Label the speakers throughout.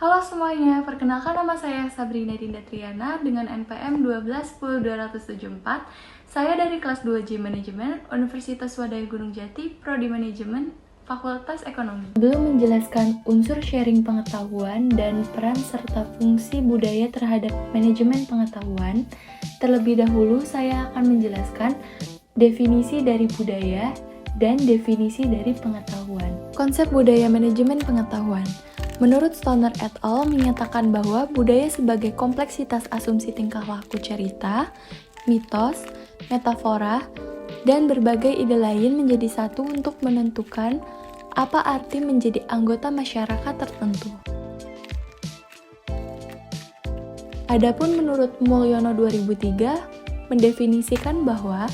Speaker 1: Halo semuanya, perkenalkan nama saya Sabrina Dinda Triana dengan NPM 1210274. Saya dari kelas 2J Manajemen, Universitas Wadaya Gunung Jati, Prodi Manajemen, Fakultas Ekonomi. Sebelum menjelaskan unsur sharing pengetahuan dan peran serta fungsi budaya terhadap manajemen pengetahuan, terlebih dahulu saya akan menjelaskan definisi dari budaya dan definisi dari pengetahuan. Konsep budaya manajemen pengetahuan. Menurut Stoner et al. Menyatakan bahwa budaya sebagai kompleksitas asumsi tingkah laku cerita, mitos, metafora, dan berbagai ide lain menjadi satu untuk menentukan apa arti menjadi anggota masyarakat tertentu. Adapun menurut Mulyono 2003 mendefinisikan bahwa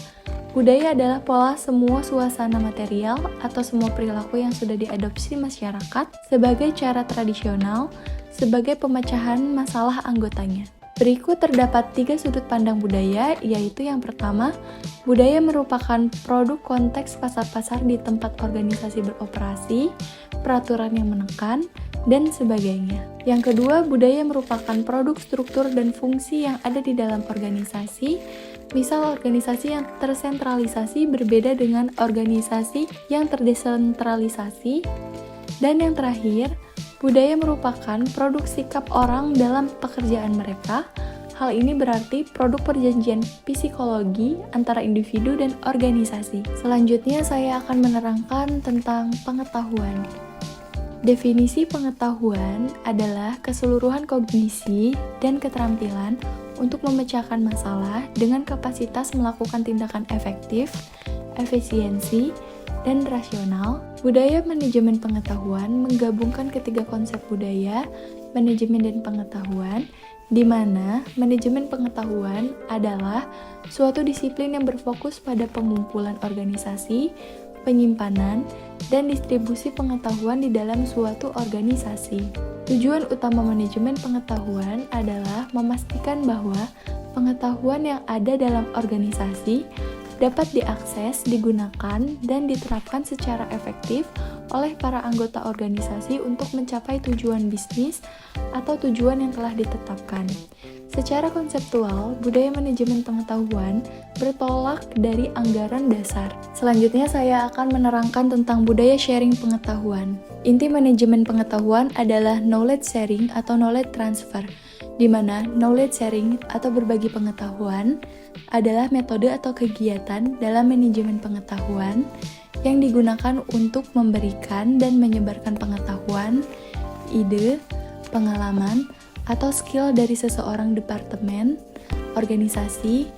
Speaker 1: budaya adalah pola semua suasana material atau semua perilaku yang sudah diadopsi masyarakat sebagai cara tradisional sebagai pemecahan masalah anggotanya. Berikut terdapat 3 sudut pandang budaya, yaitu yang pertama, budaya merupakan produk konteks pasar-pasar di tempat organisasi beroperasi, peraturan yang menekan, dan sebagainya. Yang kedua, budaya merupakan produk struktur dan fungsi yang ada di dalam organisasi, misal organisasi yang tersentralisasi berbeda dengan organisasi yang terdesentralisasi. Dan yang terakhir, budaya merupakan produk sikap orang dalam pekerjaan mereka. Hal ini berarti produk perjanjian psikologi antara individu dan organisasi. Selanjutnya saya akan menerangkan tentang pengetahuan. Definisi pengetahuan adalah keseluruhan kognisi dan keterampilan untuk memecahkan masalah dengan kapasitas melakukan tindakan efektif, efisiensi, dan rasional. Budaya manajemen pengetahuan menggabungkan ketiga konsep budaya, manajemen dan pengetahuan, di mana manajemen pengetahuan adalah suatu disiplin yang berfokus pada pengumpulan organisasi, penyimpanan, dan distribusi pengetahuan di dalam suatu organisasi. Tujuan utama manajemen pengetahuan adalah memastikan bahwa pengetahuan yang ada dalam organisasi dapat diakses, digunakan, dan diterapkan secara efektif oleh para anggota organisasi untuk mencapai tujuan bisnis atau tujuan yang telah ditetapkan. Secara konseptual, budaya manajemen pengetahuan bertolak dari anggaran dasar. Selanjutnya saya akan menerangkan tentang budaya sharing pengetahuan. Inti manajemen pengetahuan adalah knowledge sharing atau knowledge transfer, di mana knowledge sharing atau berbagi pengetahuan adalah metode atau kegiatan dalam manajemen pengetahuan yang digunakan untuk memberikan dan menyebarkan pengetahuan, ide, pengalaman, atau skill dari seseorang departemen, organisasi,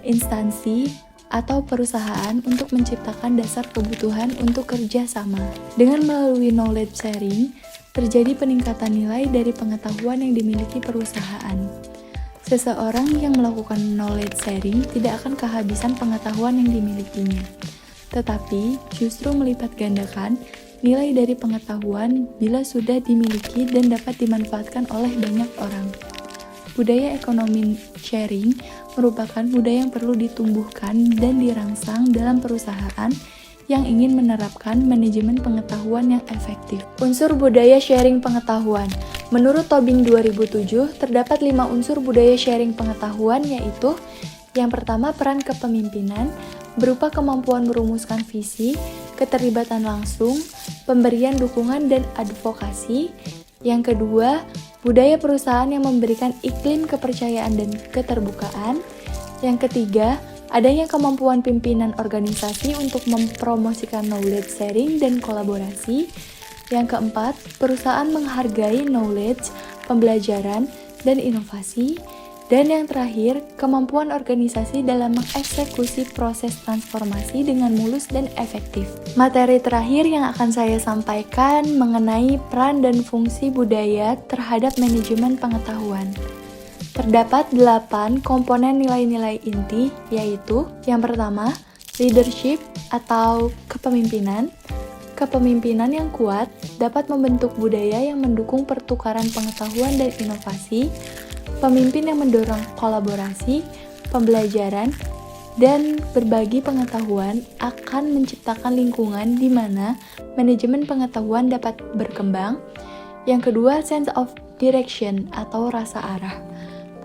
Speaker 1: instansi, atau perusahaan untuk menciptakan dasar kebutuhan untuk kerja sama. Dengan melalui knowledge sharing, terjadi peningkatan nilai dari pengetahuan yang dimiliki perusahaan. Seseorang yang melakukan knowledge sharing tidak akan kehabisan pengetahuan yang dimilikinya, tetapi justru melipat gandakan nilai dari pengetahuan bila sudah dimiliki dan dapat dimanfaatkan oleh banyak orang. Budaya ekonomi sharing merupakan budaya yang perlu ditumbuhkan dan dirangsang dalam perusahaan yang ingin menerapkan manajemen pengetahuan yang efektif. Unsur budaya sharing pengetahuan. Menurut Tobing 2007, terdapat 5 unsur budaya sharing pengetahuan, yaitu yang pertama, peran kepemimpinan, berupa kemampuan merumuskan visi, keterlibatan langsung, pemberian dukungan dan advokasi. Yang kedua, budaya perusahaan yang memberikan iklim kepercayaan dan keterbukaan. Yang ketiga, adanya kemampuan pimpinan organisasi untuk mempromosikan knowledge sharing dan kolaborasi. Yang keempat, perusahaan menghargai knowledge, pembelajaran, dan inovasi. Dan yang terakhir, kemampuan organisasi dalam mengeksekusi proses transformasi dengan mulus dan efektif. Materi terakhir yang akan saya sampaikan mengenai peran dan fungsi budaya terhadap manajemen pengetahuan. Terdapat 8 komponen nilai-nilai inti, yaitu yang pertama, leadership atau kepemimpinan. Kepemimpinan yang kuat dapat membentuk budaya yang mendukung pertukaran pengetahuan dan inovasi, pemimpin yang mendorong kolaborasi, pembelajaran, dan berbagi pengetahuan akan menciptakan lingkungan di mana manajemen pengetahuan dapat berkembang. Yang kedua, sense of direction atau rasa arah.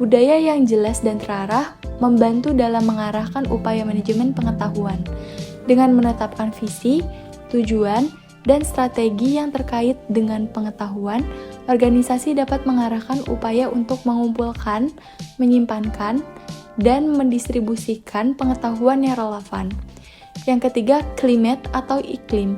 Speaker 1: Budaya yang jelas dan terarah membantu dalam mengarahkan upaya manajemen pengetahuan dengan menetapkan visi, tujuan, dan strategi yang terkait dengan pengetahuan. Organisasi dapat mengarahkan upaya untuk mengumpulkan, menyimpankan, dan mendistribusikan pengetahuan yang relevan. Yang ketiga, climate atau iklim.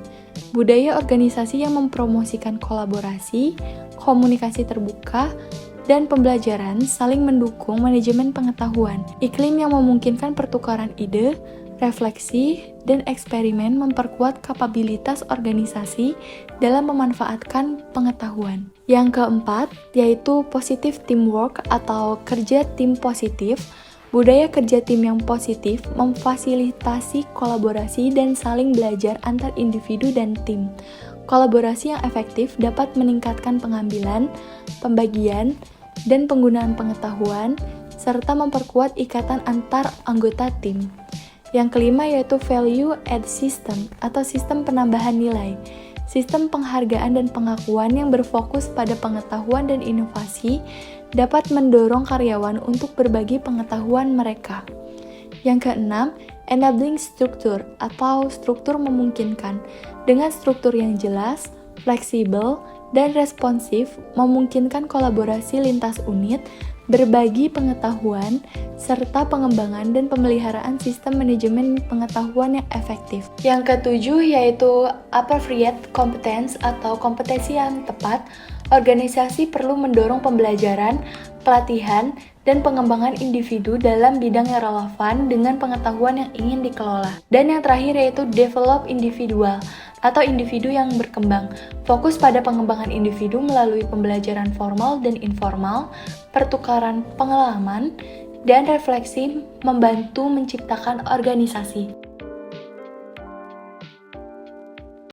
Speaker 1: Budaya organisasi yang mempromosikan kolaborasi, komunikasi terbuka, dan pembelajaran saling mendukung manajemen pengetahuan. Iklim yang memungkinkan pertukaran ide, refleksi, dan eksperimen memperkuat kapabilitas organisasi dalam memanfaatkan pengetahuan. Yang keempat, yaitu positive teamwork atau kerja tim positif. Budaya kerja tim yang positif memfasilitasi kolaborasi dan saling belajar antar individu dan tim. Kolaborasi yang efektif dapat meningkatkan pengambilan, pembagian, dan penggunaan pengetahuan, serta memperkuat ikatan antar anggota tim. Yang kelima yaitu value add system atau sistem penambahan nilai. Sistem penghargaan dan pengakuan yang berfokus pada pengetahuan dan inovasi dapat mendorong karyawan untuk berbagi pengetahuan mereka. Yang keenam, enabling structure atau struktur memungkinkan. Dengan struktur yang jelas, fleksibel, dan responsif memungkinkan kolaborasi lintas unit, berbagi pengetahuan, serta pengembangan dan pemeliharaan sistem manajemen pengetahuan yang efektif. Yang ketujuh yaitu appropriate competence atau kompetensi yang tepat. Organisasi perlu mendorong pembelajaran, pelatihan, dan pengembangan individu dalam bidang yang relevan dengan pengetahuan yang ingin dikelola. Dan yang terakhir yaitu develop individual atau individu yang berkembang. Fokus pada pengembangan individu melalui pembelajaran formal dan informal, pertukaran pengalaman, dan refleksi membantu menciptakan organisasi.